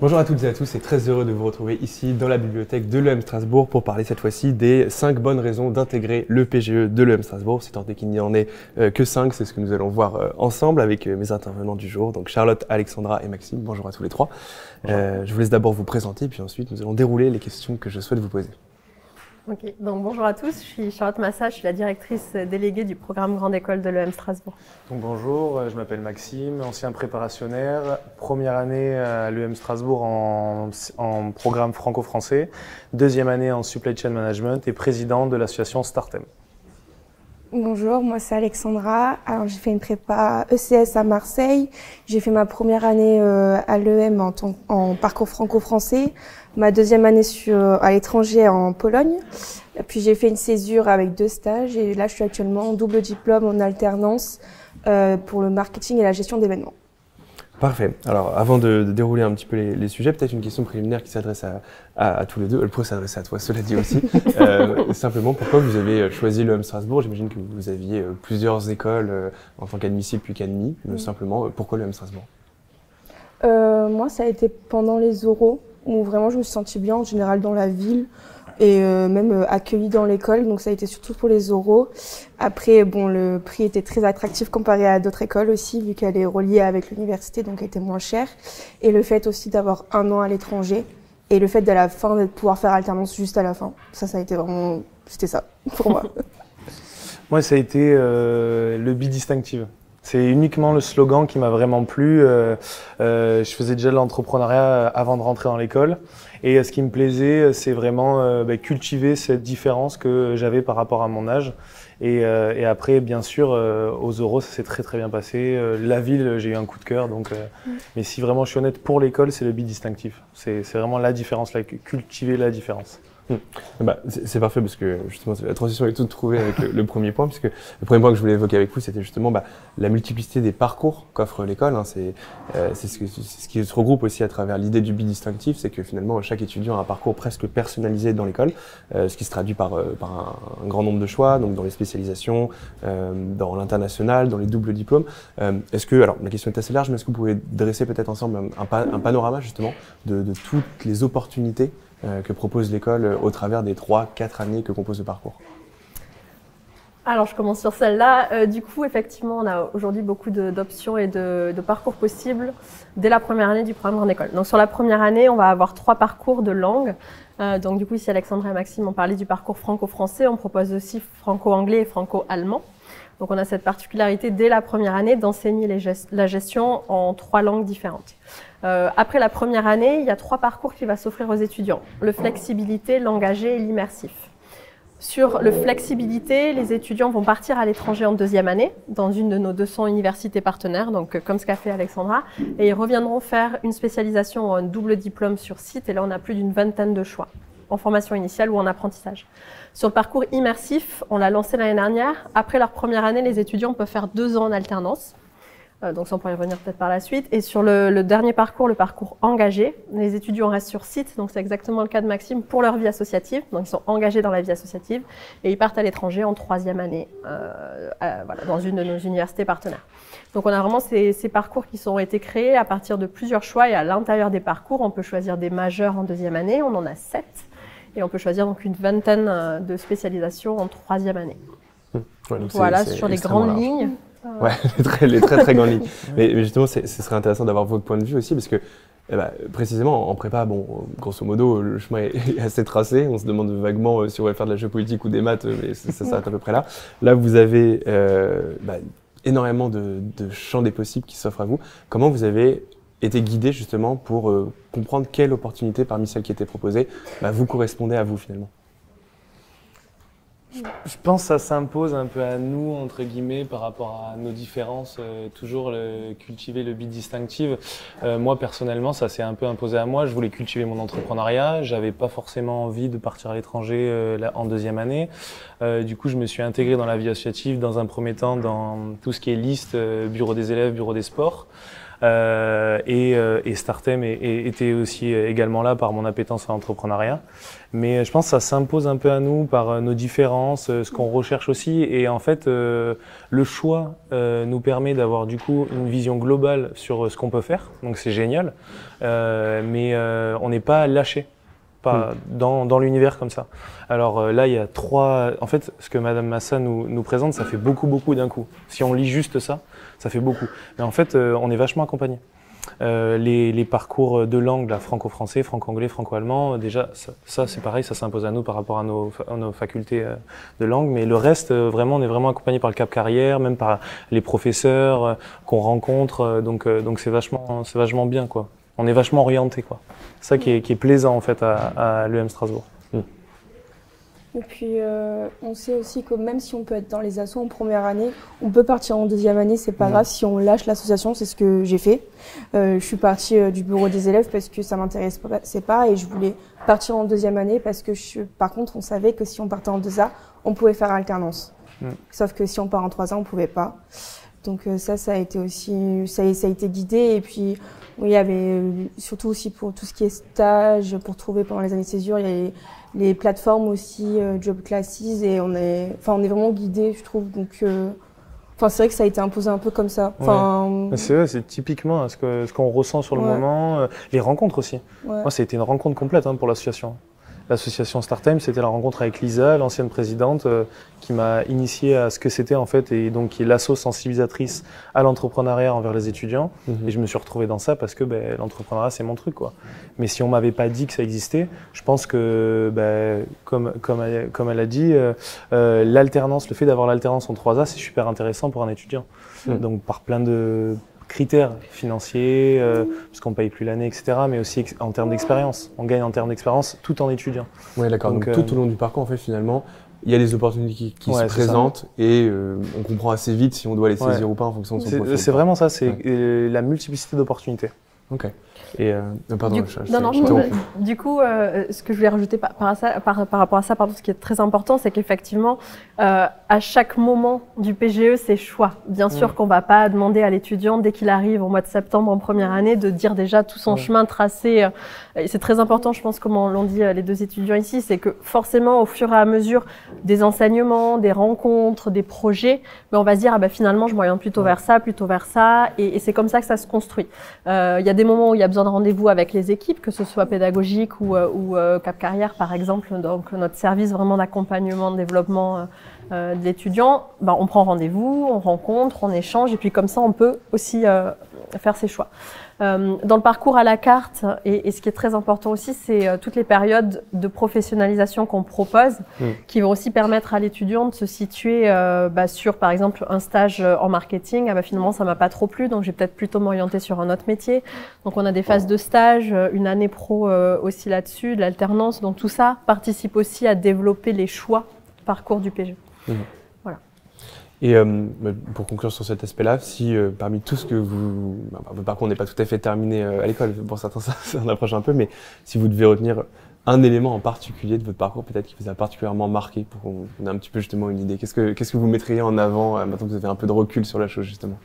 Bonjour à toutes et à tous et très heureux de vous retrouver ici dans la bibliothèque de l'EM Strasbourg pour parler cette fois-ci des 5 bonnes raisons d'intégrer le PGE de l'EM Strasbourg. C'est tant qu'il n'y en ait que 5, c'est ce que nous allons voir ensemble avec mes intervenants du jour, donc Charlotte, Alexandra et Maxime. Bonjour à tous les trois. Je vous laisse d'abord vous présenter puis ensuite nous allons dérouler les questions que je souhaite vous poser. Ok, donc bonjour à tous, je suis Charlotte Massa, je suis la directrice déléguée du programme Grande École de l'EM Strasbourg. Donc bonjour, je m'appelle Maxime, ancien préparationnaire, première année à l'EM Strasbourg en programme franco-français, deuxième année en supply chain management et président de l'association Startem. Bonjour, moi c'est Alexandra. Alors j'ai fait une prépa ECS à Marseille. J'ai fait ma première année à l'EM en parcours franco-français, ma deuxième année à l'étranger en Pologne. Puis j'ai fait une césure avec 2 stages et là je suis actuellement en double diplôme en alternance pour le marketing et la gestion d'événements. Parfait. Alors, avant de dérouler un petit peu les sujets, peut-être une question préliminaire qui s'adresse à tous les deux. Elle pourrait s'adresser à toi, cela dit aussi. Simplement, pourquoi vous avez choisi l'EM Strasbourg? J'imagine que vous aviez plusieurs écoles en tant qu'admissible puis qu'admis. Simplement, pourquoi l'EM Strasbourg? Moi, ça a été pendant les oraux où vraiment je me suis sentie bien en général dans la ville et même accueillie dans l'école, donc ça a été surtout pour les oraux. Après, bon, le prix était très attractif comparé à d'autres écoles aussi, vu qu'elle est reliée avec l'université, donc elle était moins chère. Et le fait aussi d'avoir 1 an à l'étranger, et le fait d'à la fin de pouvoir faire alternance juste à la fin, ça a été vraiment, c'était ça pour moi. Moi, ça a été le bidistinctive. C'est uniquement le slogan qui m'a vraiment plu. Je faisais déjà de l'entrepreneuriat avant de rentrer dans l'école. Et ce qui me plaisait, c'est vraiment cultiver cette différence que j'avais par rapport à mon âge. Et après, bien sûr, aux oraux, ça s'est très très bien passé. La ville, j'ai eu un coup de cœur. Donc, mais si vraiment je suis honnête, pour l'école, c'est le bidistinctif. C'est vraiment la différence, cultiver la différence. C'est parfait parce que justement la transition est toute trouvée avec le premier point, puisque le premier point que je voulais évoquer avec vous, c'était justement la multiplicité des parcours qu'offre l'école. C'est ce qui se regroupe aussi à travers l'idée du bidistinctif, c'est que finalement chaque étudiant a un parcours presque personnalisé dans l'école, ce qui se traduit par un grand nombre de choix, donc dans les spécialisations, dans l'international, dans les doubles diplômes. Alors la question est assez large, mais est-ce que vous pouvez dresser peut-être ensemble un panorama justement de toutes les opportunités que propose l'école au travers des 3-4 années que compose le parcours? Alors je commence sur celle-là. Du coup, effectivement, on a aujourd'hui beaucoup d'options et de parcours possibles dès la première année du programme Grande École. Donc sur la première année, on va avoir 3 parcours de langue. Donc du coup, ici Alexandra et Maxime ont parlé du parcours franco-français. On propose aussi franco-anglais et franco-allemand. Donc on a cette particularité dès la première année d'enseigner la gestion en 3 langues différentes. Après la première année, il y a 3 parcours qui vont s'offrir aux étudiants. Le flexibilité, l'engagé et l'immersif. Sur le flexibilité, les étudiants vont partir à l'étranger en deuxième année, dans une de nos 200 universités partenaires, donc comme ce qu'a fait Alexandra, et ils reviendront faire une spécialisation ou un double diplôme sur site, et là on a plus d'une vingtaine de choix, en formation initiale ou en apprentissage. Sur le parcours immersif, on l'a lancé l'année dernière. Après leur première année, les étudiants peuvent faire 2 ans en alternance. Donc ça, on pourra y revenir peut-être par la suite. Et sur le dernier parcours, le parcours engagé, les étudiants restent sur site. Donc c'est exactement le cas de Maxime pour leur vie associative. Donc ils sont engagés dans la vie associative et ils partent à l'étranger en 3e année dans une de nos universités partenaires. Donc on a vraiment ces parcours qui ont été créés à partir de plusieurs choix. Et à l'intérieur des parcours, on peut choisir des majeurs en 2e année. On en a 7. Et on peut choisir donc une vingtaine de spécialisations en 3e année. Ouais, voilà, sur les grandes lignes. Ouais, les très grandes lignes. Mais justement, ce serait intéressant d'avoir votre point de vue aussi, parce que précisément en prépa, bon, grosso modo, le chemin est assez tracé. On se demande vaguement si on va faire de la géopolitique ou des maths, mais ça s'arrête à peu près là. Là, vous avez énormément de champs des possibles qui s'offrent à vous. Comment vous avez été guidé justement pour comprendre quelle opportunité parmi celles qui étaient proposées vous correspondait à vous finalement? Je pense que ça s'impose un peu à nous, entre guillemets, par rapport à nos différences, toujours cultiver le bidistinctive. Moi, personnellement, ça s'est un peu imposé à moi. Je voulais cultiver mon entrepreneuriat. J'avais pas forcément envie de partir à l'étranger en 2e année. Du coup, je me suis intégré dans la vie associative, dans un premier temps, dans tout ce qui est liste, bureau des élèves, bureau des sports. et Startem était aussi également là par mon appétence à l'entrepreneuriat. Mais je pense que ça s'impose un peu à nous par nos différences, ce qu'on recherche aussi. Et en fait, le choix nous permet d'avoir du coup une vision globale sur ce qu'on peut faire. Donc c'est génial. Mais on n'est pas lâché dans l'univers comme ça. Alors là, il y a en fait, ce que Madame Massa nous présente, ça fait beaucoup d'un coup. Si on lit juste ça, ça fait beaucoup. Mais en fait, on est vachement accompagné. Les parcours de langue, là, franco-français, franco-anglais, franco-allemand, déjà, ça c'est pareil, ça s'impose à nous par rapport à nos facultés de langue. Mais le reste, vraiment, on est vraiment accompagné par le Cap Carrière, même par les professeurs qu'on rencontre. Donc c'est vachement bien, quoi. On est vachement orienté, quoi. C'est ça qui est plaisant, en fait, à l'EM Strasbourg. Et puis, on sait aussi que même si on peut être dans les assos en première année, on peut partir en deuxième année, c'est pas grave si on lâche l'association, c'est ce que j'ai fait. Je suis partie du bureau des élèves parce que ça m'intéressait pas et je voulais partir en deuxième année parce que par contre, on savait que si on partait en 2A, on pouvait faire alternance. Sauf que si on part en 3A, on pouvait pas. Donc ça a été aussi, ça a été guidé et puis il y avait surtout aussi pour tout ce qui est stage, pour trouver pendant les années de césure, il y a les plateformes aussi, Job Classes, et on est vraiment guidé, je trouve. Donc, c'est vrai que ça a été imposé un peu comme ça. C'est typiquement ce qu'on ressent sur le moment. Les rencontres aussi. Moi, ça a été une rencontre complète pour l'association. L'association Startime, c'était la rencontre avec Lisa, l'ancienne présidente, qui m'a initié à ce que c'était en fait, et donc qui est l'asso sensibilisatrice à l'entrepreneuriat envers les étudiants. Et je me suis retrouvé dans ça parce que l'entrepreneuriat, c'est mon truc, quoi. Mais si on m'avait pas dit que ça existait, je pense que, comme elle a dit, l'alternance, le fait d'avoir l'alternance en 3A, c'est super intéressant pour un étudiant. Donc par plein de critères financiers, parce qu'on ne paye plus l'année, etc., mais aussi en termes d'expérience. On gagne en termes d'expérience tout en étudiant. Oui, d'accord. Donc tout au long du parcours, en fait, finalement, il y a des opportunités qui se présentent et on comprend assez vite si on doit les saisir ou pas en fonction de son profil. C'est vraiment ça, c'est la multiplicité d'opportunités. Ok. Et pardon, du coup, ce que je voulais rajouter par rapport à ça, ce qui est très important, c'est qu'effectivement, à chaque moment du PGE, c'est choix. Bien sûr qu'on ne va pas demander à l'étudiant, dès qu'il arrive au mois de septembre en première année, de dire déjà tout son chemin tracé. Et c'est très important, je pense, comme l'ont dit les deux étudiants ici, c'est que forcément, au fur et à mesure des enseignements, des rencontres, des projets, on va se dire, finalement, je m'oriente plutôt vers ça, et c'est comme ça que ça se construit. Il y a des moments où il y a besoin de rendez-vous avec les équipes, que ce soit pédagogique ou Cap Carrière, par exemple, donc notre service vraiment d'accompagnement, de développement de l'étudiant. On prend rendez-vous, on rencontre, on échange, et puis comme ça, on peut aussi faire ses choix. Dans le parcours à la carte, et ce qui est très important aussi, c'est toutes les périodes de professionnalisation qu'on propose, qui vont aussi permettre à l'étudiant de se situer sur, par exemple, un stage en marketing. Finalement, ça m'a pas trop plu, donc je vais peut-être plutôt m'orienter sur un autre métier. Donc, on a des phases de stage, une année pro aussi là-dessus, de l'alternance. Donc, tout ça participe aussi à développer les choix parcours du PGE. Voilà. Et pour conclure sur cet aspect-là, si parmi tout ce que votre parcours n'est pas tout à fait terminé à l'école, pour certains ça en approche un peu, mais si vous devez retenir un élément en particulier de votre parcours, peut-être qui vous a particulièrement marqué, pour qu'on ait un petit peu justement une idée, qu'est-ce que vous mettriez en avant maintenant que vous avez un peu de recul sur la chose justement?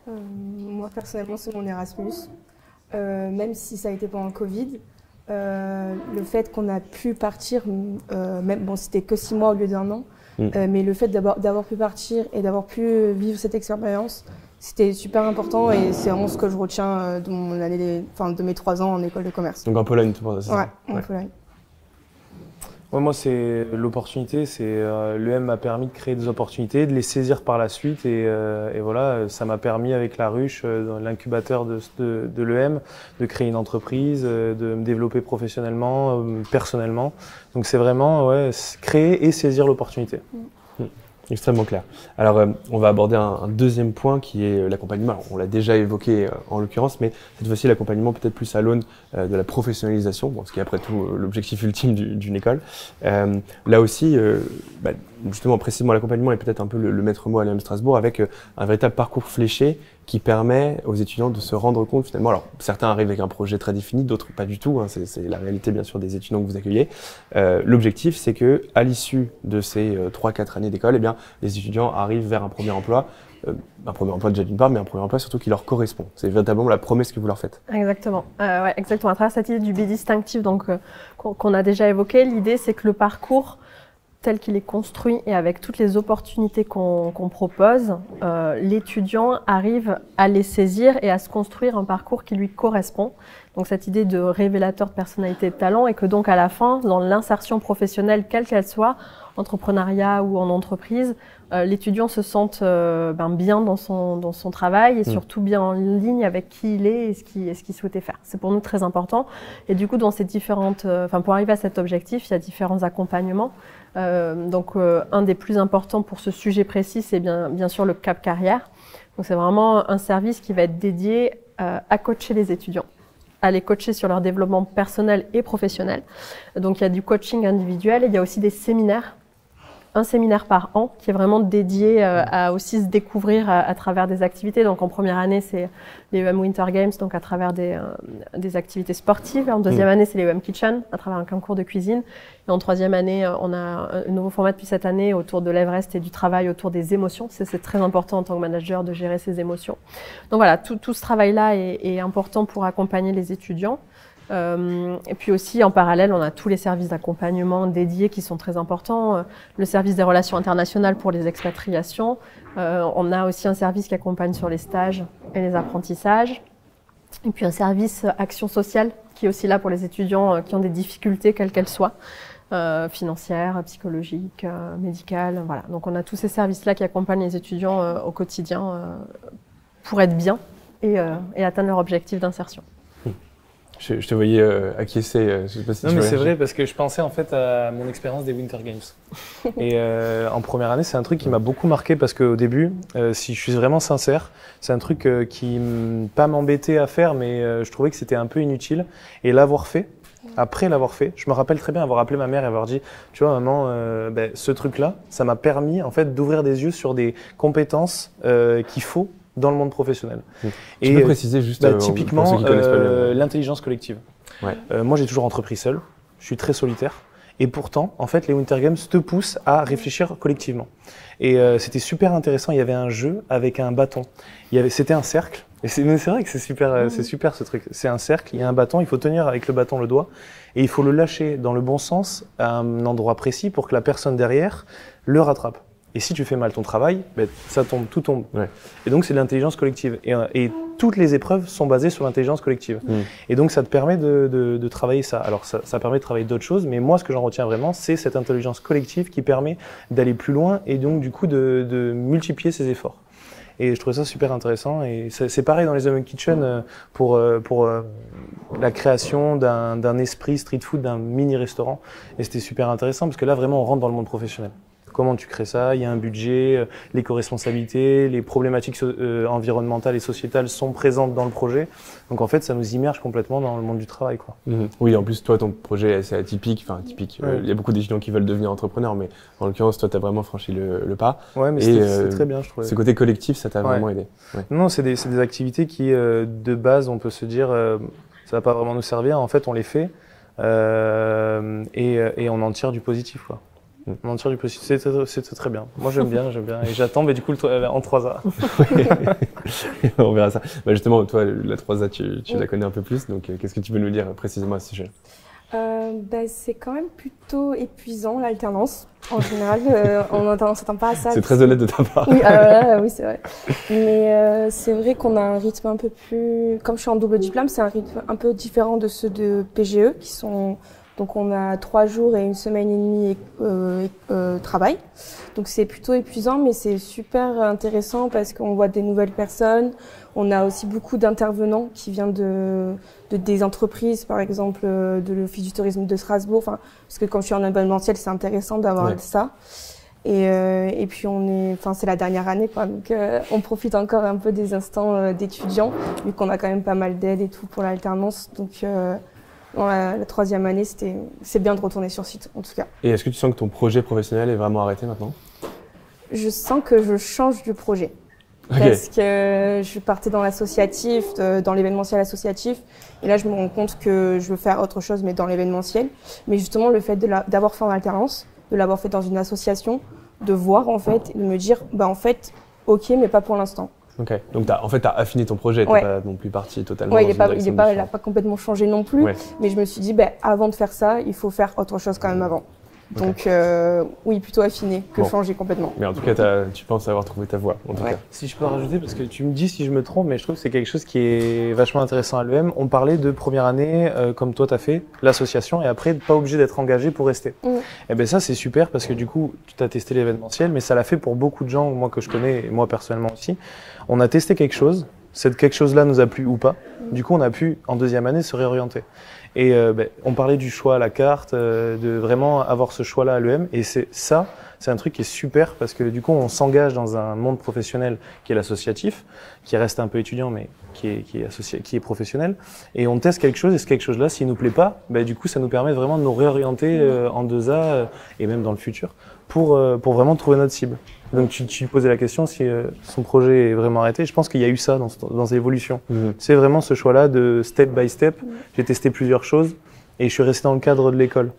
Moi personnellement, c'est mon Erasmus. Même si ça a été pendant le Covid, le fait qu'on a pu partir, c'était que 6 mois au lieu d'1 an, mais le fait d'avoir pu partir et d'avoir pu vivre cette expérience, c'était super important et c'est vraiment ce que je retiens de mon année, de mes 3 ans en école de commerce. Donc en Pologne, tout pour ça. Ouais, en Pologne. Ouais, moi, c'est l'opportunité. L'EM m'a permis de créer des opportunités, de les saisir par la suite. Et voilà, ça m'a permis, avec la ruche, dans l'incubateur de l'EM, de créer une entreprise, de me développer professionnellement, personnellement. Donc, c'est vraiment créer et saisir l'opportunité. Extrêmement clair. Alors, on va aborder un deuxième point qui est l'accompagnement. Alors, on l'a déjà évoqué en l'occurrence, mais cette fois-ci, l'accompagnement peut-être plus à l'aune de la professionnalisation, ce qui est après tout l'objectif ultime d'une école. Là aussi, justement précisément l'accompagnement est peut-être un peu le maître mot à l'EM Strasbourg, avec un véritable parcours fléché qui permet aux étudiants de se rendre compte finalement. Alors certains arrivent avec un projet très défini, d'autres pas du tout, hein, c'est la réalité bien sûr des étudiants que vous accueillez. L'objectif c'est que à l'issue de ces 3-4 années d'école, eh bien les étudiants arrivent vers un premier emploi déjà d'une part, mais un premier emploi surtout qui leur correspond. C'est véritablement la promesse que vous leur faites. Exactement. Ouais, exactement. À travers cette idée du bidistinctif donc qu'on a déjà évoqué, l'idée c'est que le parcours tel qu'il est construit et avec toutes les opportunités qu'on propose, l'étudiant arrive à les saisir et à se construire un parcours qui lui correspond. Donc cette idée de révélateur de personnalité et de talent, et que donc à la fin, dans l'insertion professionnelle, quelle qu'elle soit, entrepreneuriat ou en entreprise, l'étudiant se sente bien dans son travail et surtout bien en ligne avec qui il est et ce qu'il souhaitait faire. C'est pour nous très important. Et du coup, dans ces différentes, pour arriver à cet objectif, il y a différents accompagnements. Un des plus importants pour ce sujet précis, c'est bien sûr le Cap Carrière. Donc c'est vraiment un service qui va être dédié à coacher les étudiants, à les coacher sur leur développement personnel et professionnel. Donc il y a du coaching individuel et il y a aussi des séminaires. Un séminaire par an qui est vraiment dédié à aussi se découvrir à travers des activités. Donc en première année, c'est les EM Winter Games, donc à travers des activités sportives. En deuxième année, c'est les EM Kitchen, à travers un concours de cuisine. Et en troisième année, on a un nouveau format depuis cette année autour de l'Everest et du travail autour des émotions. C'est très important en tant que manager de gérer ses émotions. Donc voilà, tout ce travail-là est important pour accompagner les étudiants. Et puis aussi, en parallèle, on a tous les services d'accompagnement dédiés qui sont très importants. Le service des relations internationales pour les expatriations. On a aussi un service qui accompagne sur les stages et les apprentissages. Et puis un service action sociale qui est aussi là pour les étudiants qui ont des difficultés, quelles qu'elles soient, financières, psychologiques, médicales. Voilà. Donc on a tous ces services-là qui accompagnent les étudiants au quotidien pour être bien et atteindre leur objectif d'insertion. Je te voyais acquiescer. Je sais pas si non, mais c'est vrai parce que je pensais en fait à mon expérience des Winter Games. Et en première année, c'est un truc qui m'a beaucoup marqué parce qu'au début, si je suis vraiment sincère, c'est un truc qui pas m'embêtait à faire, mais je trouvais que c'était un peu inutile. Et l'avoir fait, après l'avoir fait, je me rappelle très bien avoir appelé ma mère et avoir dit, tu vois maman, ce truc-là, ça m'a permis en fait d'ouvrir des yeux sur des compétences qu'il faut dans le monde professionnel. Tu peux préciser juste typiquement l'intelligence collective. Ouais. Moi, j'ai toujours entrepris seul. Je suis très solitaire. Et pourtant, en fait, les Winter Games te poussent à réfléchir collectivement. Et c'était super intéressant. Il y avait un jeu avec un bâton. C'était un cercle. Et c'est vrai que c'est super ce truc. C'est un cercle. Il y a un bâton. Il faut tenir avec le bâton le doigt et il faut le lâcher dans le bon sens à un endroit précis pour que la personne derrière le rattrape. Et si tu fais mal ton travail, ça tombe, tout tombe. Ouais. Et donc, c'est de l'intelligence collective. Et toutes les épreuves sont basées sur l'intelligence collective. Et donc, ça te permet de travailler ça. Alors, ça permet de travailler d'autres choses, mais moi, ce que j'en retiens vraiment, c'est cette intelligence collective qui permet d'aller plus loin et donc, du coup, de multiplier ses efforts. Et je trouvais ça super intéressant. Et c'est pareil dans les Open Kitchen pour la création d'un esprit street food, d'un mini-restaurant. Et c'était super intéressant parce que là, vraiment, on rentre dans le monde professionnel. Comment tu crées ça? Il y a un budget, l'éco-responsabilité, les problématiques environnementales et sociétales sont présentes dans le projet. Donc en fait, ça nous immerge complètement dans le monde du travail, quoi. Oui, en plus, toi, ton projet est assez atypique. Enfin, atypique. Il y a beaucoup d'étudiants qui veulent devenir entrepreneurs, mais en l'occurrence, toi, tu as vraiment franchi le pas. Ouais, mais c'est très bien, je trouve. Ce côté collectif, ça t'a vraiment aidé. Ouais. Non, c'est des activités qui, de base, on peut se dire, ça va pas vraiment nous servir. En fait, on les fait et on en tire du positif, quoi. On en tire du positif, c'est très bien. Moi j'aime bien. Et j'attends, mais du coup, en 3A. On verra ça. Justement, toi, la 3A, tu la connais un peu plus, donc qu'est-ce que tu peux nous dire précisément à ce sujet? C'est quand même plutôt épuisant, l'alternance. En général, on s'attend pas à ça. C'est très honnête de ta part. Oui, oui, c'est vrai. Mais c'est vrai qu'on a un rythme un peu plus... Comme je suis en double diplôme, c'est un rythme un peu différent de ceux de PGE, qui sont... Donc on a 3 jours et 1 semaine et demie travail. Donc c'est plutôt épuisant, mais c'est super intéressant parce qu'on voit des nouvelles personnes. On a aussi beaucoup d'intervenants qui viennent des entreprises, par exemple de l'Office du tourisme de Strasbourg. Enfin, parce que quand je suis en événementiel, c'est intéressant d'avoir ça. Et puis c'est la dernière année, quoi. Donc on profite encore un peu des instants d'étudiants, vu qu'on a quand même pas mal d'aide et tout pour l'alternance. Donc Dans la troisième année, c'est bien de retourner sur site, en tout cas. Et est-ce que tu sens que ton projet professionnel est vraiment arrêté maintenant? Je sens que je change de projet. Okay. Parce que je partais dans l'associatif, dans l'événementiel associatif. Et là, je me rends compte que je veux faire autre chose, mais dans l'événementiel. Mais justement, le fait d'avoir fait en alternance, de l'avoir fait dans une association, de voir en fait, et de me dire, bah en fait, ok, mais pas pour l'instant. Ok, donc en fait, tu as affiné ton projet, tu n'es pas non plus parti totalement ouais, dans une direction différente. Il n'a pas complètement changé non plus, mais je me suis dit, bah, avant de faire ça, il faut faire autre chose quand même avant. Donc oui, plutôt affiner que changer complètement. Mais en tout cas, tu penses avoir trouvé ta voie, en tout cas. Si je peux rajouter, parce que tu me dis si je me trompe, mais je trouve que c'est quelque chose qui est vachement intéressant à l'EM. On parlait de première année, comme toi tu as fait, l'association, et après, pas obligé d'être engagé pour rester. Et bien ça, c'est super, parce que du coup, tu as testé l'événementiel, mais ça l'a fait pour beaucoup de gens, moi que je connais, et moi personnellement aussi. On a testé quelque chose, cette quelque chose-là nous a plu ou pas. Du coup, on a pu, en deuxième année, se réorienter. Et on parlait du choix à la carte, de vraiment avoir ce choix-là à l'EM. Et c'est un truc qui est super parce que du coup, on s'engage dans un monde professionnel qui est l'associatif, qui reste un peu étudiant, mais qui est professionnel. Et on teste quelque chose, et ce quelque chose-là, s'il nous plaît pas, du coup, ça nous permet vraiment de nous réorienter en 2A et même dans le futur pour vraiment trouver notre cible. Donc tu posais la question si son projet est vraiment arrêté. Je pense qu'il y a eu ça dans l'évolution. C'est vraiment ce choix-là de step by step. J'ai testé plusieurs choses et je suis resté dans le cadre de l'école.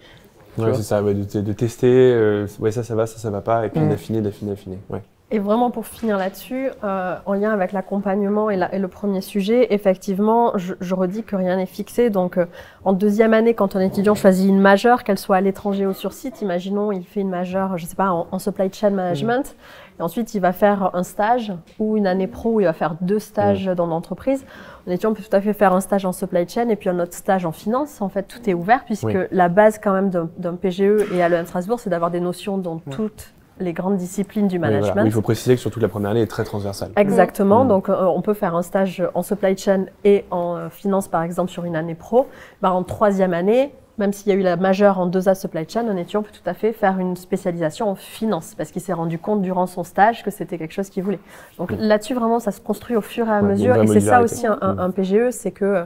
Ouais, c'est ça, de tester, ça va pas, et puis d'affiner. Ouais. Et vraiment pour finir là-dessus, en lien avec l'accompagnement et le premier sujet, effectivement, je redis que rien n'est fixé. Donc en deuxième année, quand un étudiant choisit une majeure, qu'elle soit à l'étranger ou sur site, imaginons il fait une majeure, je sais pas, en supply chain management, et ensuite il va faire un stage ou une année pro où il va faire 2 stages dans l'entreprise. Un étudiant peut tout à fait faire un stage en supply chain et puis un autre stage en finance. En fait, tout est ouvert puisque la base quand même d'un PGE et à l'EM Strasbourg, c'est d'avoir des notions dans toutes les grandes disciplines du management. Voilà. Il faut préciser que surtout la première année est très transversale. Exactement, donc on peut faire un stage en supply chain et en finance par exemple sur une année pro. En troisième année, même s'il y a eu la majeure en 2A supply chain, un étudiant peut tout à fait faire une spécialisation en finance parce qu'il s'est rendu compte durant son stage que c'était quelque chose qu'il voulait. Donc là-dessus vraiment ça se construit au fur et à mesure et c'est ça aussi un PGE, c'est que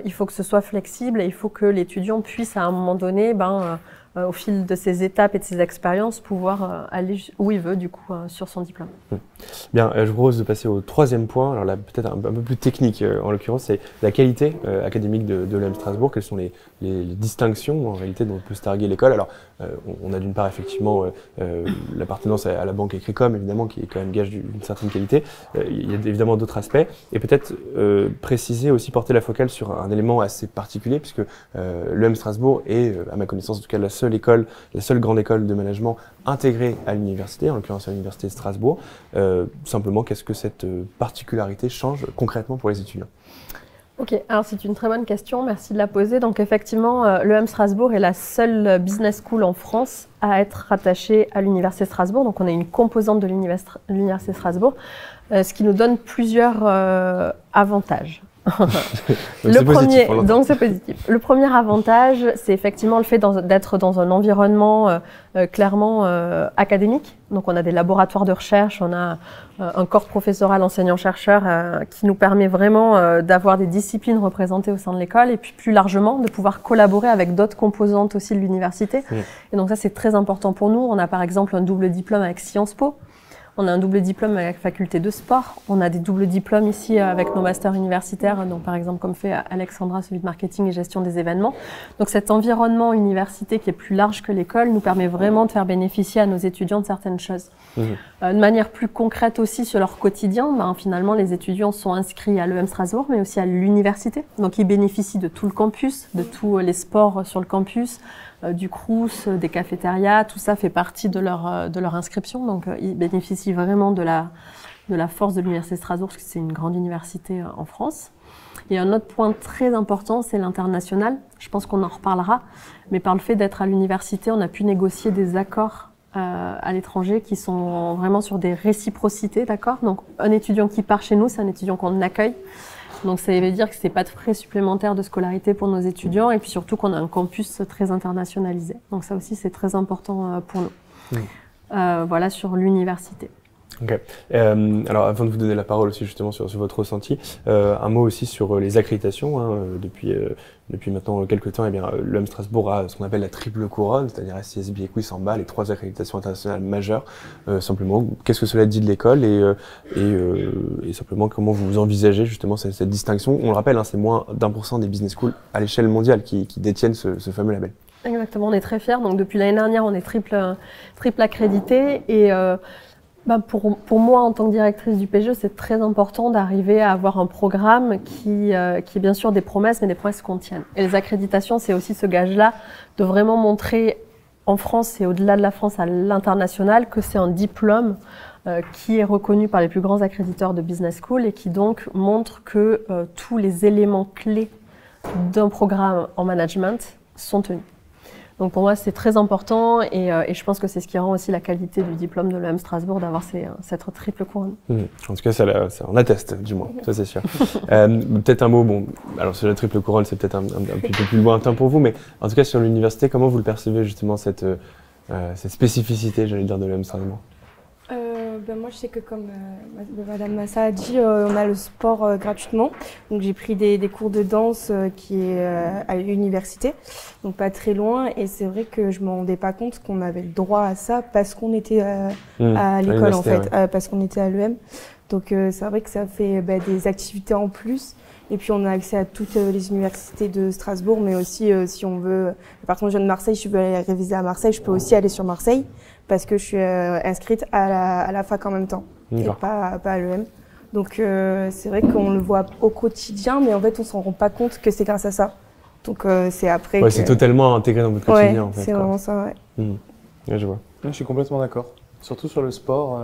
il faut que ce soit flexible et il faut que l'étudiant puisse à un moment donné au fil de ses étapes et de ses expériences, pouvoir aller où il veut, du coup, sur son diplôme. Bien, je vous propose de passer au troisième point. Alors là, peut-être un peu plus technique, en l'occurrence, c'est la qualité académique de l'EM Strasbourg. Quelles sont les distinctions, en réalité, dont on peut se targuer l'école? Alors, on a d'une part, effectivement, l'appartenance à la banque Écrécom, évidemment, qui est quand même gage d'une certaine qualité. Il y a évidemment d'autres aspects. Et peut-être préciser aussi, porter la focale sur un élément assez particulier, puisque l'EM Strasbourg est, à ma connaissance, en tout cas, la seule grande école de management intégrée à l'université, en l'occurrence à l'université de Strasbourg. Simplement, qu'est-ce que cette particularité change concrètement pour les étudiants? Ok, alors c'est une très bonne question, merci de la poser. Donc effectivement, l'EM Strasbourg est la seule business school en France à être rattachée à l'université de Strasbourg. Donc on est une composante de l'université de Strasbourg, ce qui nous donne plusieurs avantages. Donc c'est positif. Le premier avantage, c'est effectivement le fait d'être dans un environnement clairement académique. Donc on a des laboratoires de recherche, on a un corps professoral enseignant-chercheur qui nous permet vraiment d'avoir des disciplines représentées au sein de l'école et puis plus largement de pouvoir collaborer avec d'autres composantes aussi de l'université. Et donc ça c'est très important pour nous. On a par exemple un double diplôme avec Sciences Po. On a un double diplôme avec la faculté de sport. On a des doubles diplômes ici avec nos masters universitaires, donc par exemple comme fait Alexandra, celui de marketing et gestion des événements. Donc cet environnement université qui est plus large que l'école nous permet vraiment de faire bénéficier à nos étudiants de certaines choses. De manière plus concrète aussi sur leur quotidien, finalement les étudiants sont inscrits à l'EM Strasbourg mais aussi à l'université. Donc ils bénéficient de tout le campus, de tous les sports sur le campus, du Crous, des cafétérias, tout ça fait partie de leur inscription. Donc ils bénéficient vraiment de la force de l'université de Strasbourg, parce que c'est une grande université en France. Et un autre point très important, c'est l'international. Je pense qu'on en reparlera, mais par le fait d'être à l'université, on a pu négocier des accords à l'étranger qui sont vraiment sur des réciprocités, d'accord? Donc un étudiant qui part chez nous, c'est un étudiant qu'on accueille. Donc ça veut dire que c'est pas de frais supplémentaires de scolarité pour nos étudiants et puis surtout qu'on a un campus très internationalisé. Donc ça aussi c'est très important pour nous. Voilà sur l'université. Ok. Alors, avant de vous donner la parole aussi justement sur votre ressenti, un mot aussi sur les accréditations. Hein, depuis maintenant quelques temps, eh bien, l'UM Strasbourg a ce qu'on appelle la triple couronne, c'est-à-dire SCSB, Equis, en bas, les 3 accréditations internationales majeures. Simplement, qu'est-ce que cela dit de l'école et simplement comment vous envisagez justement cette distinction. On le rappelle, hein, c'est moins d'1% des business schools à l'échelle mondiale qui détiennent ce fameux label. Exactement, on est très fiers. Donc depuis l'année dernière, on est triple accrédité et pour moi, en tant que directrice du PGE, c'est très important d'arriver à avoir un programme qui est bien sûr des promesses, mais des promesses qu'on tienne. Et les accréditations, c'est aussi ce gage-là de vraiment montrer en France et au-delà de la France à l'international que c'est un diplôme qui est reconnu par les plus grands accréditeurs de business school et qui donc montre que tous les éléments clés d'un programme en management sont tenus. Donc pour moi, c'est très important et je pense que c'est ce qui rend aussi la qualité du diplôme de l'EM Strasbourg d'avoir cette triple couronne. En tout cas, ça en atteste, du moins, ça c'est sûr. Peut-être un mot, bon, alors sur la triple couronne, c'est peut-être un petit peu plus lointain pour vous, mais en tout cas sur l'université, comment vous le percevez justement cette spécificité, j'allais dire, de l'EM Strasbourg? Moi, je sais que comme Madame Massa a dit, on a le sport gratuitement. Donc, j'ai pris des cours de danse qui est à l'université, donc pas très loin. Et c'est vrai que je me rendais pas compte qu'on avait le droit à ça parce qu'on était à l'école, en fait, ouais. Parce qu'on était à l'EM. Donc, c'est vrai que ça fait des activités en plus. Et puis, on a accès à toutes les universités de Strasbourg, mais aussi, si on veut, par exemple, je viens de Marseille, je veux aller réviser à Marseille, je peux aussi aller sur Marseille parce que je suis inscrite à la fac en même temps, et pas à l'EM. Donc, c'est vrai qu'on le voit au quotidien, mais en fait, on s'en rend pas compte que c'est grâce à ça. Donc, c'est après. Ouais, c'est totalement intégré dans votre quotidien, en fait. C'est vraiment ça, ouais. Ouais, je vois. Je suis complètement d'accord. Surtout sur le sport.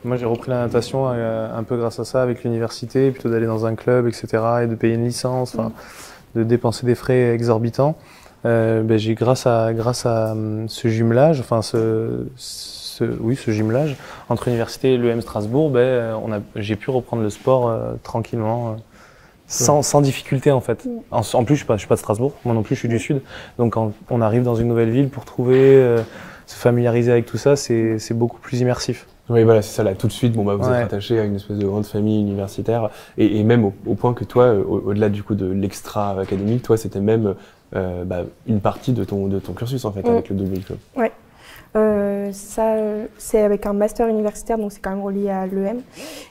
Moi, j'ai repris la natation un peu grâce à ça avec l'université, plutôt d'aller dans un club, etc., et de payer une licence, de dépenser des frais exorbitants. J'ai grâce à ce jumelage, ce jumelage entre l'université et l'EM Strasbourg, j'ai pu reprendre le sport tranquillement, sans difficulté en fait. En plus, je suis pas de Strasbourg, moi non plus, je suis du Sud. Donc, quand on arrive dans une nouvelle ville pour trouver, se familiariser avec tout ça, c'est beaucoup plus immersif. Oui, voilà, c'est ça, là, tout de suite, vous êtes attaché à une espèce de grande famille universitaire, et même au point que toi, au-delà du coup de l'extra-académique, toi, c'était même une partie de ton cursus, en fait, avec le double diplôme. Ouais. Ça, c'est avec un master universitaire, donc c'est quand même relié à l'EM.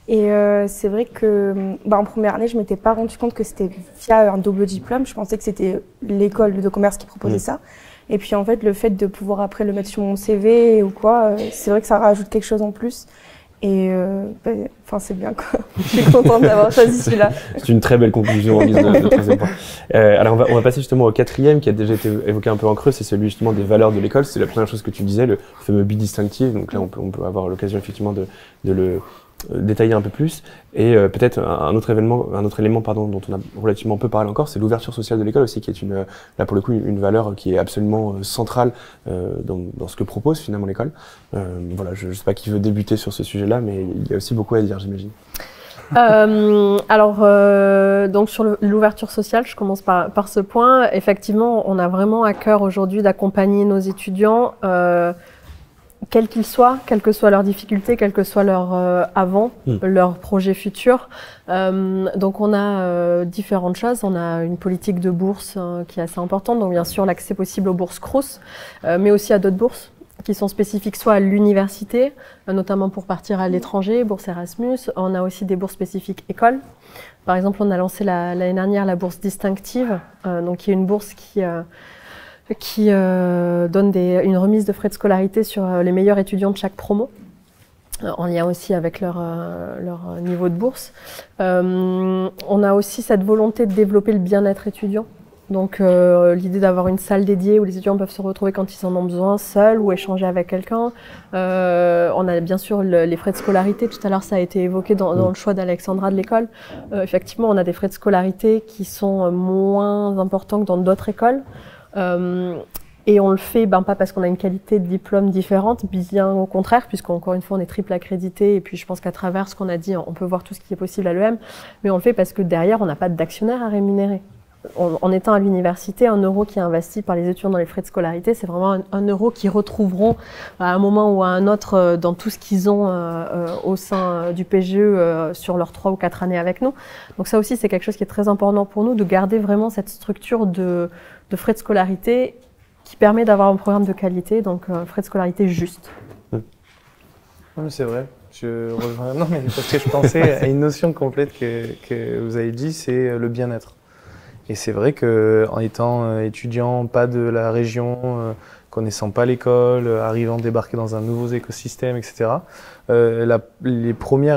Et c'est vrai que en première année, je m'étais pas rendu compte que c'était via un double diplôme. Je pensais que c'était l'école de commerce qui proposait ça. Et puis en fait, le fait de pouvoir après le mettre sur mon CV ou quoi, c'est vrai que ça rajoute quelque chose en plus. Et c'est bien quoi. Je suis contente d'avoir choisi celui-là. C'est une très belle conclusion en guise de troisième point. Alors on va passer justement au quatrième qui a déjà été évoqué un peu en creux, c'est celui justement des valeurs de l'école. C'est la première chose que tu disais, le fameux bidistinctif. Donc là on peut avoir l'occasion effectivement de le détailler un peu plus. Et peut-être un autre élément dont on a relativement peu parlé encore, c'est l'ouverture sociale de l'école aussi, qui est là pour le coup une valeur qui est absolument centrale dans ce que propose finalement l'école. Voilà, je sais pas qui veut débuter sur ce sujet-là, mais il y a aussi beaucoup à dire, j'imagine. Donc sur l'ouverture sociale, je commence par ce point. Effectivement, on a vraiment à cœur aujourd'hui d'accompagner nos étudiants quels qu'ils soient, quelles que soient leurs difficultés, quel que soit leur leur projet futur. Donc on a différentes choses. On a une politique de bourse qui est assez importante. Donc bien sûr l'accès possible aux bourses Crous, mais aussi à d'autres bourses qui sont spécifiques soit à l'université, notamment pour partir à l'étranger, bourse Erasmus. On a aussi des bourses spécifiques écoles. Par exemple, on a lancé l'année dernière la bourse distinctive, donc qui est une bourse qui donne une remise de frais de scolarité sur les meilleurs étudiants de chaque promo, en lien aussi avec leur niveau de bourse. On a aussi cette volonté de développer le bien-être étudiant. Donc l'idée d'avoir une salle dédiée où les étudiants peuvent se retrouver quand ils en ont besoin, seuls ou échanger avec quelqu'un. On a bien sûr les frais de scolarité. Tout à l'heure, ça a été évoqué dans le choix d'Alexandra de l'école. Effectivement, on a des frais de scolarité qui sont moins importants que dans d'autres écoles. Et on le fait pas parce qu'on a une qualité de diplôme différente, bien au contraire, puisqu'encore une fois on est triple accrédité, et puis je pense qu'à travers ce qu'on a dit, on peut voir tout ce qui est possible à l'EM, mais on le fait parce que derrière on n'a pas d'actionnaire à rémunérer. en étant à l'université, 1 euro qui est investi par les étudiants dans les frais de scolarité, c'est vraiment 1 euro qu'ils retrouveront à un moment ou à un autre dans tout ce qu'ils ont au sein du PGE sur leurs 3 ou 4 années avec nous. Donc ça aussi, c'est quelque chose qui est très important pour nous, de garder vraiment cette structure de frais de scolarité qui permet d'avoir un programme de qualité, donc frais de scolarité juste. C'est vrai. Je rejoins. Non, mais parce que je pensais à une notion complète que vous avez dit, c'est le bien-être. Et c'est vrai qu'en étant étudiant, pas de la région, connaissant pas l'école, arrivant débarquer dans un nouveau écosystème, etc., les premiers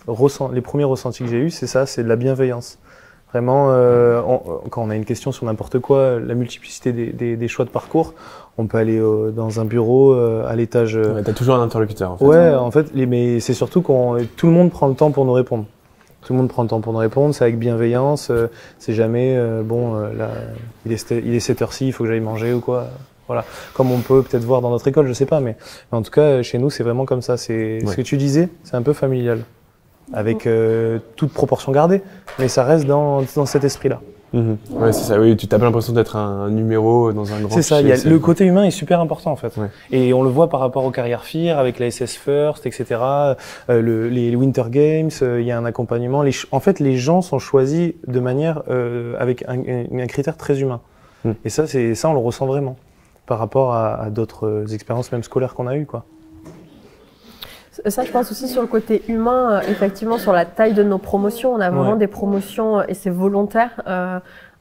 ressentis que j'ai eus, c'est ça, c'est de la bienveillance. Vraiment, quand on a une question sur n'importe quoi, la multiplicité des choix de parcours, on peut aller dans un bureau à l'étage. T'as toujours un interlocuteur, en fait. Ouais, en fait, mais c'est surtout quand tout le monde prend le temps pour nous répondre. Tout le monde prend le temps pour nous répondre, c'est avec bienveillance, c'est jamais là, il est cette heure-ci, il faut que j'aille manger ou quoi. Voilà, comme on peut peut-être voir dans notre école, je sais pas, mais en tout cas, chez nous, c'est vraiment comme ça. C'est ce que tu disais, c'est un peu familial, avec toute proportion gardée, mais ça reste dans cet esprit-là. Ouais, c'est ça. Oui, tu as pas l'impression d'être un numéro dans un grand. C'est ça. Le côté humain est super important en fait. Ouais. Et on le voit par rapport aux carrières FIR, avec la SS First, etc. Les Winter Games, il y a un accompagnement. En fait, les gens sont choisis de manière avec un critère très humain. Et ça, on le ressent vraiment par rapport à d'autres expériences même scolaires qu'on a eues, quoi. Ça, je pense aussi sur le côté humain, effectivement, sur la taille de nos promotions. On a vraiment des promotions, et c'est volontaire,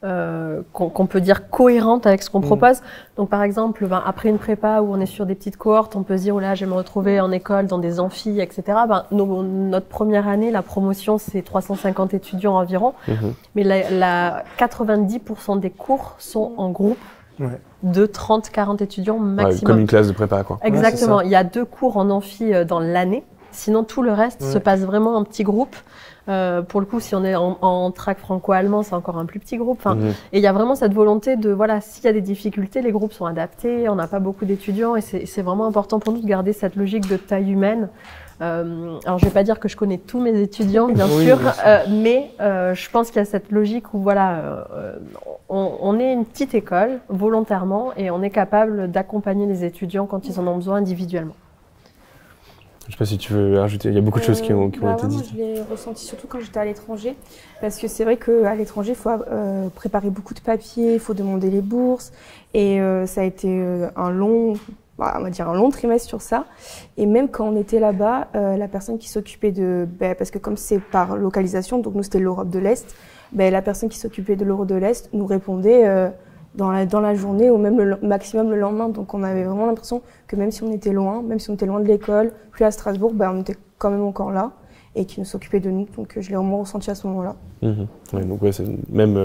qu'on peut dire cohérentes avec ce qu'on propose. Donc, par exemple, après une prépa où on est sur des petites cohortes, on peut se dire, oh là, je vais me retrouver en école, dans des amphis, etc. Notre première année, la promotion, c'est 350 étudiants environ. Mais 90% des cours sont en groupe. De 30-40 étudiants maximum. Comme une classe de prépa, quoi. Exactement. Il y a 2 cours en amphi dans l'année. Sinon, tout le reste se passe vraiment en petits groupes. Pour le coup, si on est en track franco-allemand, c'est encore un plus petit groupe. Et il y a vraiment cette volonté de, voilà, s'il y a des difficultés, les groupes sont adaptés, on n'a pas beaucoup d'étudiants et c'est vraiment important pour nous de garder cette logique de taille humaine. Alors, je vais pas dire que je connais tous mes étudiants, bien sûr, mais je pense qu'il y a cette logique où, voilà, on est une petite école, volontairement, et on est capable d'accompagner les étudiants quand ils en ont besoin individuellement. Je sais pas si tu veux ajouter, il y a beaucoup de choses qui ont été dites. Moi, je l'ai ressenti surtout quand j'étais à l'étranger, parce que c'est vrai qu'à l'étranger, il faut préparer beaucoup de papiers, il faut demander les bourses, et ça a été on va dire un long trimestre sur ça. Et même quand on était là-bas, la personne qui s'occupait parce que comme c'est par localisation, donc nous c'était l'Europe de l'Est, la personne qui s'occupait de l'Europe de l'Est nous répondait dans la journée ou même le maximum le lendemain. Donc on avait vraiment l'impression que même si on était loin, de l'école, puis à Strasbourg, on était quand même encore là et qui nous s'occupait de nous. Donc je l'ai vraiment ressenti à ce moment-là. Ouais, donc c'est même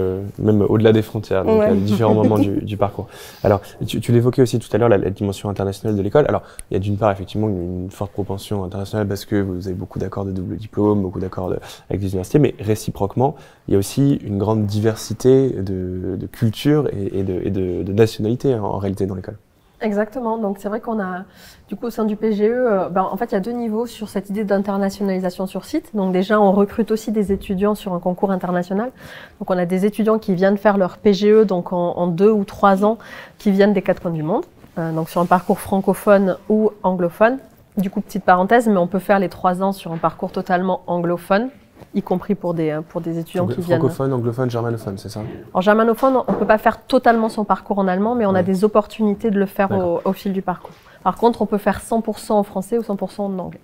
au-delà des frontières, donc à différents moments du parcours. Alors tu l'évoquais aussi tout à l'heure, la dimension internationale de l'école. Alors il y a d'une part effectivement une forte propension internationale parce que vous avez beaucoup d'accords de double diplôme, beaucoup d'accords avec des universités, mais réciproquement il y a aussi une grande diversité de cultures et de nationalités en réalité dans l'école. Exactement. Donc c'est vrai qu'on a, du coup, au sein du PGE, en fait, il y a 2 niveaux sur cette idée d'internationalisation sur site. Donc déjà, on recrute aussi des étudiants sur un concours international. Donc on a des étudiants qui viennent faire leur PGE, donc en 2 ou 3 ans, qui viennent des 4 coins du monde. Donc sur un parcours francophone ou anglophone. Du coup, petite parenthèse, mais on peut faire les 3 ans sur un parcours totalement anglophone, y compris pour des étudiants qui viennent... Francophone, anglophone, germanophone, c'est ça? En germanophone, on ne peut pas faire totalement son parcours en allemand, mais on a des opportunités de le faire au fil du parcours. Par contre, on peut faire 100% en français ou 100% en anglais.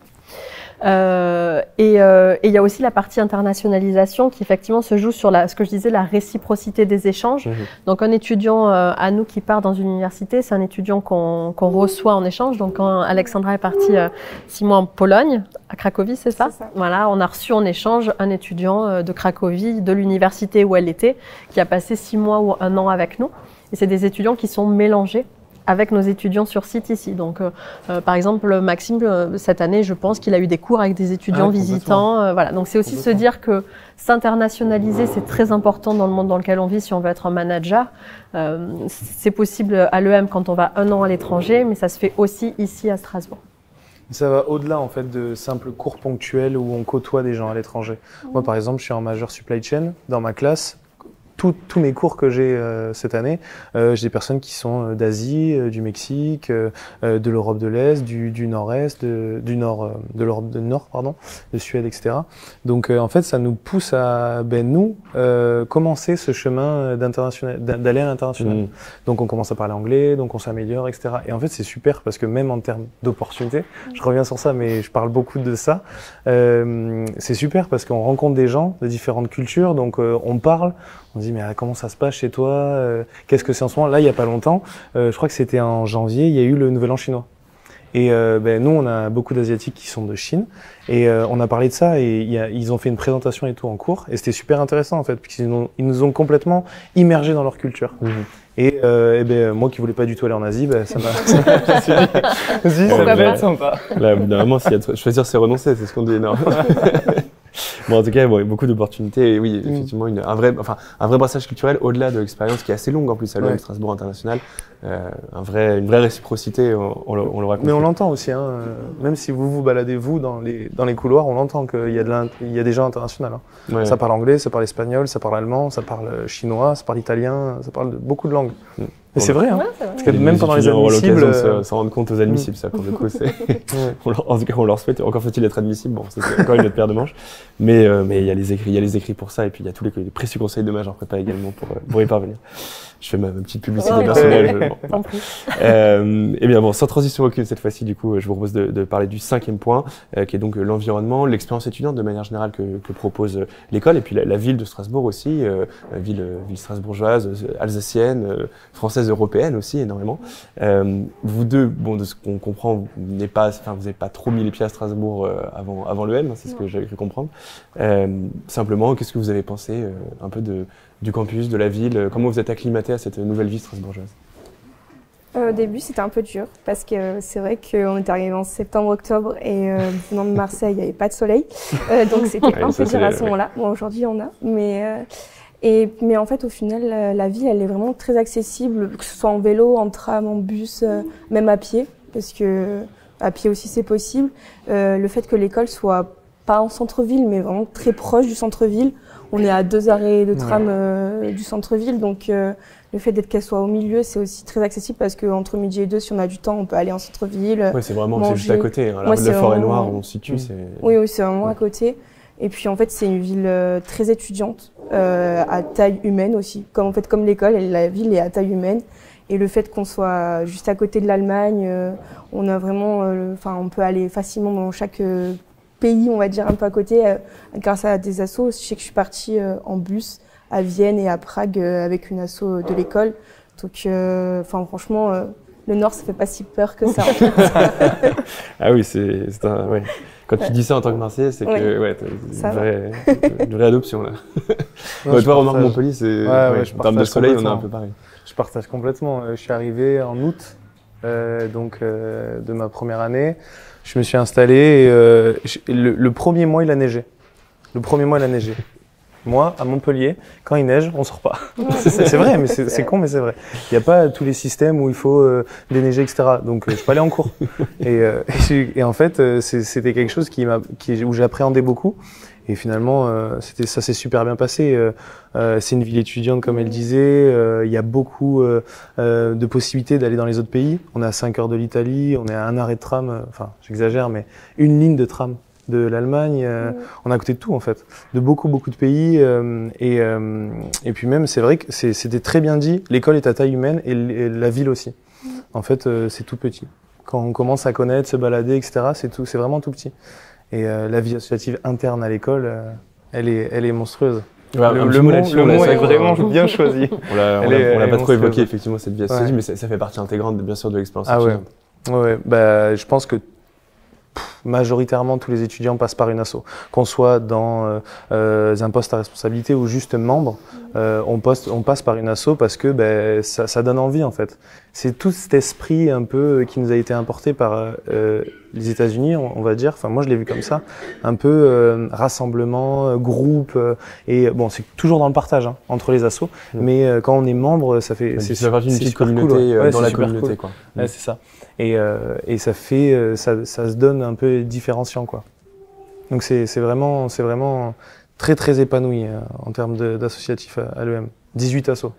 Et il y a aussi la partie internationalisation qui effectivement se joue sur ce que je disais, la réciprocité des échanges. Donc un étudiant à nous qui part dans une université, c'est un étudiant qu'on reçoit en échange. Donc quand Alexandra est partie 6 mois en Pologne, à Cracovie, c'est ça? Voilà, on a reçu en échange un étudiant de Cracovie, de l'université où elle était, qui a passé 6 mois ou 1 an avec nous. Et c'est des étudiants qui sont mélangés avec nos étudiants sur site ici. Donc, par exemple, Maxime, cette année, je pense qu'il a eu des cours avec des étudiants visitants. Voilà. Donc, c'est aussi se dire que s'internationaliser, c'est très important dans le monde dans lequel on vit si on veut être un manager. C'est possible à l'EM quand on va 1 an à l'étranger, mais ça se fait aussi ici à Strasbourg. Ça va au-delà en fait de simples cours ponctuels où on côtoie des gens à l'étranger. Moi, par exemple, je suis en majeure supply chain dans ma classe. tous mes cours que j'ai cette année, j'ai des personnes qui sont d'Asie, du Mexique, de l'Europe de l'Est, du Nord-Est, du Nord, de l'Europe du Nord, pardon, de Suède, etc. Donc en fait, ça nous pousse à nous commencer ce chemin d'aller à l'international. Donc on commence à parler anglais, donc on s'améliore, etc. Et en fait, c'est super parce que même en termes d'opportunités, je reviens sur ça, mais je parle beaucoup de ça. C'est super parce qu'on rencontre des gens de différentes cultures, donc on parle, on se dit mais comment ça se passe chez toi, qu'est-ce que c'est en ce moment? Là, il y a pas longtemps, je crois que c'était en janvier, il y a eu le Nouvel An chinois. Et nous, on a beaucoup d'Asiatiques qui sont de Chine, et on a parlé de ça, et ils ont fait une présentation et tout en cours, et c'était super intéressant en fait, puisqu'ils nous ont complètement immergés dans leur culture. Et moi qui voulais pas du tout aller en Asie, ça m'a ça va être sympa. Là, évidemment, choisir c'est renoncer, c'est ce qu'on dit énormément. Bon, en tout cas, bon, il y a beaucoup d'opportunités et oui, effectivement, un vrai brassage culturel au-delà de l'expérience qui est assez longue en plus à l'OM Strasbourg International. Une vraie réciprocité, on le raconte. Mais on l'entend aussi, hein, même si vous vous baladez dans les couloirs, on entend qu'il y a des gens internationaux. Hein. Ouais. Ça parle anglais, ça parle espagnol, ça parle allemand, ça parle chinois, ça parle italien, ça parle beaucoup de langues. Et c'est vrai, hein. Ouais, c'est vrai. Parce que même pendant les admissibles, l'occasion de s'en rendre compte aux admissibles, ça pour le coup, c'est. En tout cas, on leur souhaite. Encore faut-il être admissible. Bon, c'est encore une autre paire de manches. Mais il y a les écrits pour ça, et puis il y a tous les précieux conseils de mage en prépa également pour y parvenir. Je fais ma petite publicité personnelle. Eh bien bon, sans transition aucune cette fois-ci, du coup, je vous propose de parler du 5e point, qui est donc l'environnement, l'expérience étudiante de manière générale que propose l'école, et puis la ville de Strasbourg aussi, ville strasbourgeoise, alsacienne, française, européenne aussi énormément. Vous deux, bon, de ce qu'on comprend, vous n'avez pas trop mis les pieds à Strasbourg avant l'EM, c'est ce que j'avais cru comprendre. Simplement, qu'est-ce que vous avez pensé un peu du campus, de la ville, comment vous êtes acclimaté à cette nouvelle vie strasbourgeoise? Au début, c'était un peu dur parce que c'est vrai qu'on est arrivé en septembre-octobre et venant de Marseille, il n'y avait pas de soleil. Donc c'était un peu dur à ce moment-là. Bon, aujourd'hui, il y en a. Mais en fait, au final, la ville, elle est vraiment très accessible, que ce soit en vélo, en tram, en bus, même à pied, parce que à pied aussi, c'est possible. Le fait que l'école soit pas en centre-ville, mais vraiment très proche du centre-ville. On est à 2 arrêts de tram du centre-ville, donc le fait qu'elle soit au milieu, c'est aussi très accessible parce qu'entre midi et 2, si on a du temps, on peut aller en centre-ville. Oui, c'est vraiment juste à côté. Hein. Le Forêt-Noire, où on se situe, c'est... Oui, c'est vraiment à côté. Et puis en fait, c'est une ville très étudiante, à taille humaine aussi. Comme l'école, la ville est à taille humaine. Et le fait qu'on soit juste à côté de l'Allemagne, on a vraiment, on peut aller facilement dans chaque pays, on va dire, un peu à côté, grâce à des assos. Je sais que je suis partie en bus à Vienne et à Prague avec une asso de l'école. Donc, franchement, le Nord, ça fait pas si peur que ça. Ah oui, ouais. Quand tu dis ça en tant que Marseillais, c'est que t'as une vraie adoption là. Toi, remarque Montpellier, c'est en termes de soleil, on est un peu pareil. Je partage complètement. Je suis arrivé en août, de ma première année. Je me suis installé et le premier mois, il a neigé. Moi, à Montpellier, quand il neige, on sort pas. C'est vrai, mais c'est con, mais c'est vrai. Il n'y a pas tous les systèmes où il faut déneiger, etc. Donc, je peux aller en cours. Et en fait, c'était quelque chose où j'appréhendais beaucoup. Et finalement, ça s'est super bien passé. C'est une ville étudiante, comme elle disait. Il y a beaucoup de possibilités d'aller dans les autres pays. On est à 5 heures de l'Italie, on est à 1 arrêt de tram. Enfin, j'exagère, mais une ligne de tram de l'Allemagne. On est à côté de tout, en fait. De beaucoup de pays. Et puis même, c'est vrai que c'était très bien dit. L'école est à taille humaine et la ville aussi. En fait, c'est tout petit. Quand on commence à connaître, se balader, etc., c'est vraiment tout petit. Et la vie associative interne à l'école, elle est monstrueuse. Ouais, le mot est vraiment bien choisi. On l'a pas trop évoqué, effectivement, cette vie associative, mais ça fait partie intégrante, bien sûr, de l'expérience étudiante. Ouais, je pense que majoritairement, tous les étudiants passent par une asso. Qu'on soit dans un poste à responsabilité ou juste membre, on passe par une asso parce que ça donne envie, en fait. C'est tout cet esprit un peu qui nous a été importé par les États-Unis, on va dire. Enfin, moi, je l'ai vu comme ça. Un peu rassemblement, groupe. Et bon, c'est toujours dans le partage entre les assos. Mais quand on est membre, ça fait... C'est une petite communauté dans la communauté, quoi. Ouais, c'est ça. Et ça fait... ça se donne un peu différenciant, quoi. Donc c'est vraiment très très épanoui en termes d'associatif à l'EM. 18 assos.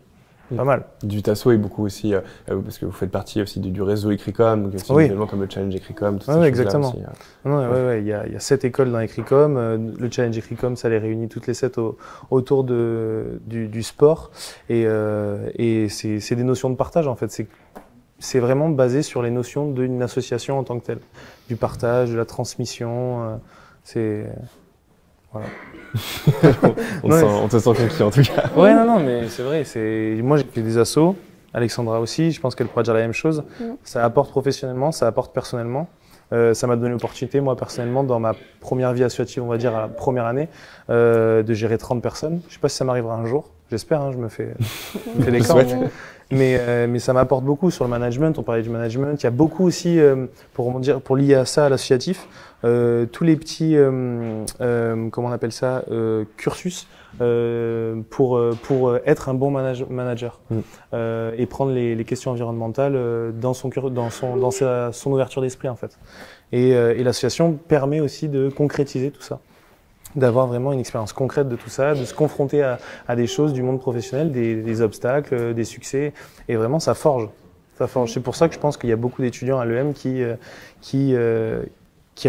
Pas mal. Du tasso et beaucoup aussi, parce que vous faites partie aussi du réseau Ecricom, donc aussi des événements comme le Challenge Ecricom, tout ça. Oui, exactement. Il y a 7 écoles dans Ecricom. Le Challenge Ecricom, ça les réunit toutes les 7 autour du sport. Et c'est des notions de partage, en fait. C'est vraiment basé sur les notions d'une association en tant que telle. Du partage, de la transmission. Voilà. On te sent confiant en tout cas. Ouais, non, mais c'est vrai. Moi, j'ai fait des assos. Alexandra aussi. Je pense qu'elle pourra dire la même chose. Ça apporte professionnellement, ça apporte personnellement. Ça m'a donné l'opportunité, moi, personnellement, dans ma première vie associative, on va dire, à la première année, de gérer 30 personnes. Je sais pas si ça m'arrivera un jour. J'espère, hein, je me fais des camps. Mais ça m'apporte beaucoup sur le management. On parlait du management. Il y a beaucoup aussi, pour lier à ça, à l'associatif, tous les petits, comment on appelle ça, cursus pour être un bon manager et prendre les questions environnementales dans son ouverture d'esprit en fait. Et l'association permet aussi de concrétiser tout ça, d'avoir vraiment une expérience concrète de tout ça, de se confronter à des choses du monde professionnel, des obstacles, des succès, et vraiment ça forge. C'est pour ça que je pense qu'il y a beaucoup d'étudiants à l'EM qui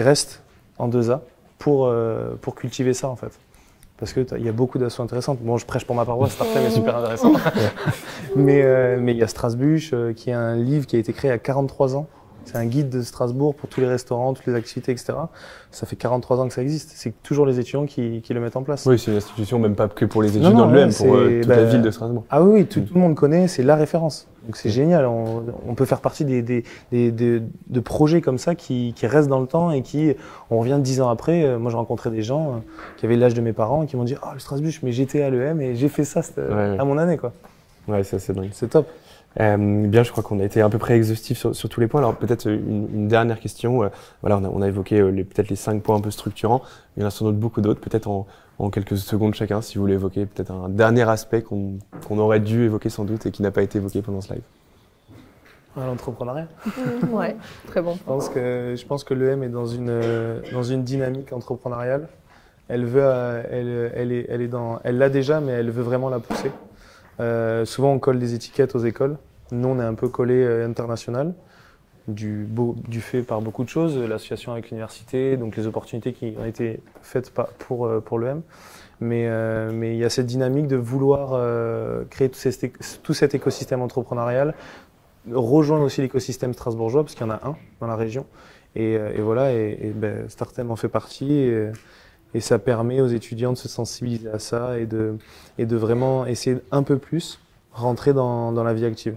restent en 2A pour cultiver ça en fait. Parce qu'il y a beaucoup d'assauts intéressantes. Bon, je prêche pour ma paroisse, Startem est super intéressant. mais il y a Strasbush, qui est un livre qui a été créé à 43 ans. C'est un guide de Strasbourg pour tous les restaurants, toutes les activités, etc. Ça fait 43 ans que ça existe. C'est toujours les étudiants qui le mettent en place. Oui, c'est une institution même pas que pour les étudiants de l'EM, pour toute la ville de Strasbourg. Ah oui, tout le monde connaît, c'est la référence. Donc c'est génial. On peut faire partie de projets comme ça qui restent dans le temps et on revient 10 ans après. Moi, j'ai rencontré des gens qui avaient l'âge de mes parents et qui m'ont dit « Ah, le Strasbush, mais j'étais à l'EM et j'ai fait ça à mon année. » quoi. Ouais, ça c'est dingue. C'est top. Bien, je crois qu'on a été à peu près exhaustif sur tous les points. Alors peut-être une dernière question. Voilà, on a évoqué peut-être les 5 points un peu structurants. Il y en a sans doute beaucoup d'autres. Peut-être en quelques secondes chacun, si vous voulez évoquer peut-être un dernier aspect qu'on aurait dû évoquer sans doute et qui n'a pas été évoqué pendant ce live. L'entrepreneuriat. Ouais, très bon. Je pense que l'EM est dans une dynamique entrepreneuriale. Elle l'a déjà, mais elle veut vraiment la pousser. Souvent, on colle des étiquettes aux écoles. Nous, on est un peu collé international, du fait par beaucoup de choses, l'association avec l'université, donc les opportunités qui ont été faites pour l'EM. Mais il y a cette dynamique de vouloir créer tout cet écosystème entrepreneurial, rejoindre aussi l'écosystème strasbourgeois, parce qu'il y en a un dans la région. Et voilà, Startem en fait partie. Et ça permet aux étudiants de se sensibiliser à ça et de vraiment essayer un peu plus rentrer dans la vie active.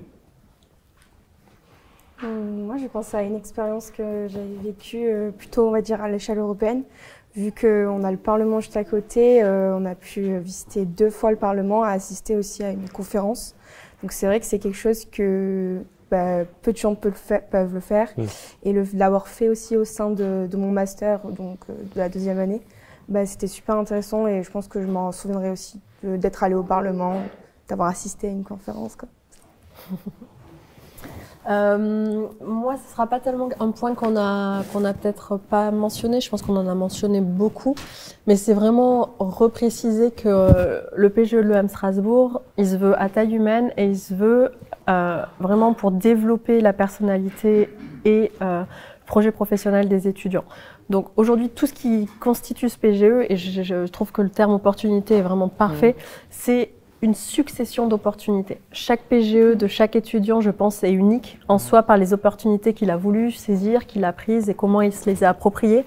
Moi, je pense à une expérience que j'avais vécue plutôt, on va dire, à l'échelle européenne. Vu qu'on a le Parlement juste à côté, on a pu visiter 2 fois le Parlement, assister aussi à une conférence. Donc c'est vrai que c'est quelque chose que peu de gens peuvent le faire. Et l'avoir fait aussi au sein de mon master, donc de la 2e année, c'était super intéressant et je pense que je m'en souviendrai aussi d'être allée au Parlement, d'avoir assisté à une conférence. Quoi. Moi, ce ne sera pas tellement un point qu'on a peut-être pas mentionné, je pense qu'on en a mentionné beaucoup, mais c'est vraiment repréciser que le PGE de l'EM Strasbourg, il se veut à taille humaine et il se veut vraiment pour développer la personnalité et projet professionnel des étudiants. Donc aujourd'hui, tout ce qui constitue ce PGE, et je trouve que le terme opportunité est vraiment parfait, c'est une succession d'opportunités. Chaque PGE de chaque étudiant, je pense, est unique en soi par les opportunités qu'il a voulu saisir, qu'il a prises et comment il se les a appropriées.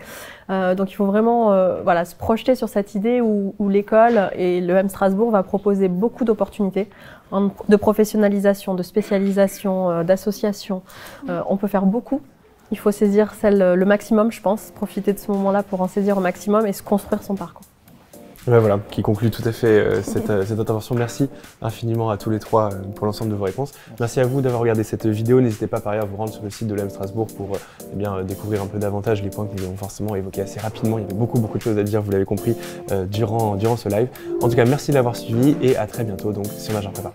Donc il faut vraiment se projeter sur cette idée où l'école et l'EM Strasbourg va proposer beaucoup d'opportunités de professionnalisation, de spécialisation, d'association. On peut faire beaucoup. Il faut saisir le maximum, je pense, profiter de ce moment-là pour en saisir au maximum et se construire son parcours. Voilà, qui conclut tout à fait cette intervention. Merci infiniment à tous les 3 pour l'ensemble de vos réponses. Merci à vous d'avoir regardé cette vidéo. N'hésitez pas par ailleurs à vous rendre sur le site de l'EM Strasbourg pour découvrir un peu davantage les points que nous avons forcément évoqués assez rapidement. Il y avait beaucoup de choses à dire, vous l'avez compris, durant ce live. En tout cas, merci de l'avoir suivi et à très bientôt donc sur Major Prépa.